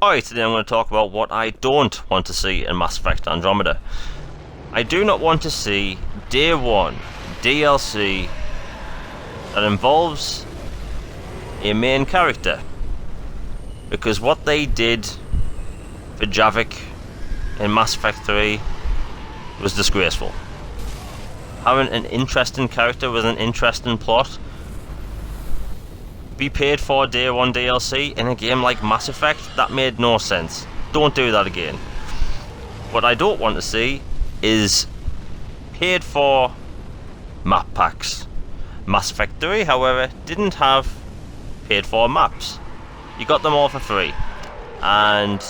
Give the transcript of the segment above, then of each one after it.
Alright, today I'm going to talk about what I don't want to see in Mass Effect Andromeda. I do not want to see Day 1 DLC that involves a main character. Because what they did for Javik in Mass Effect 3 was disgraceful. Having an interesting character with an interesting plot be paid for Day 1 DLC in a game like Mass Effect, that made no sense. Don't do that again. What I don't want to see is paid for map packs. Mass Effect 3, however, didn't have paid for maps. You got them all for free. And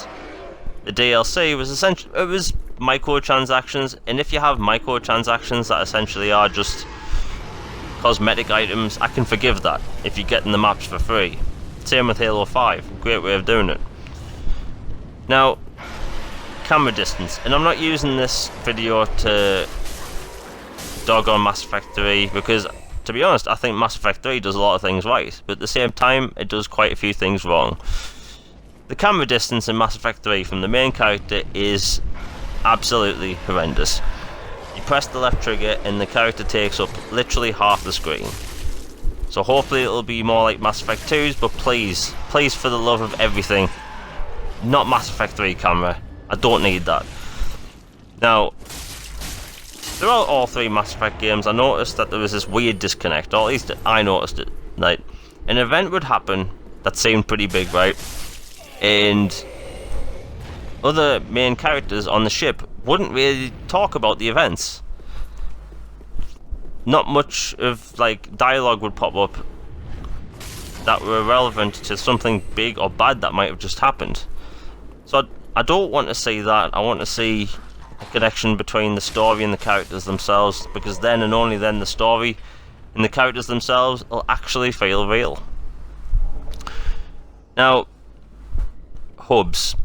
the DLC was essentially, it was microtransactions, and if you have microtransactions that essentially are just cosmetic items, I can forgive that if you're getting the maps for free. Same with Halo 5, great way of doing it. Now, camera distance, and I'm not using this video to dog on Mass Effect 3 because, to be honest, I think Mass Effect 3 does a lot of things right, but at the same time it does quite a few things wrong. The camera distance in Mass Effect 3 from the main character is absolutely horrendous. You press the left trigger and the character takes up literally half the screen. So hopefully it'll be more like Mass Effect 2's, but please, please for the love of everything, not Mass Effect 3 camera. I don't need that. Now, throughout all three Mass Effect games, I noticed that there was this weird disconnect, or at least I noticed it. Like, an event would happen that seemed pretty big, right? And other main characters on the ship wouldn't really talk about the events. Not much of like dialogue would pop up that were relevant to something big or bad that might have just happened. So I don't want to see that. I want to see a connection between the story and the characters themselves, because then and only then the story and the characters themselves will actually feel real. Now, hubs.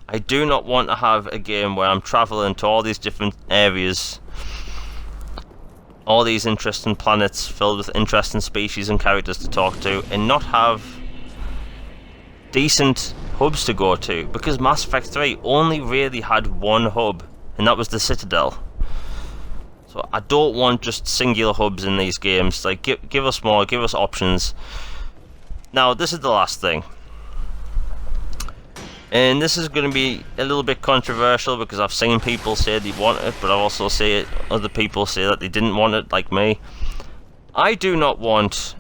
I do not want to have a game where I'm travelling to all these different areas, all these interesting planets filled with interesting species and characters to talk to, and not have decent hubs to go to, because Mass Effect 3 only really had one hub, and that was the Citadel. So I don't want just singular hubs in these games. Like, give us more, give us options. Now, this is the last thing. And this is going to be a little bit controversial because I've seen people say they want it, but I've also seen other people say that they didn't want it, like me. I do not want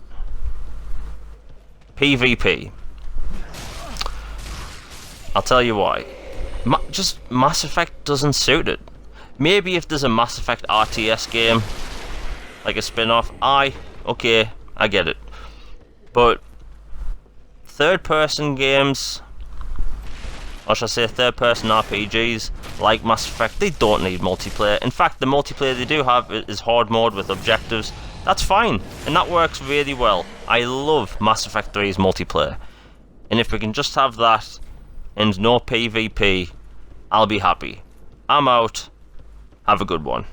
PvP. I'll tell you why. Just Mass Effect doesn't suit it. Maybe if there's a Mass Effect RTS game, like a spin-off, okay, I get it. But third-person games, or should I say third-person RPGs, like Mass Effect, they don't need multiplayer. In fact, the multiplayer they do have is horde mode with objectives. That's fine, and that works really well. I love Mass Effect 3's multiplayer. And if we can just have that, and no PvP, I'll be happy. I'm out. Have a good one.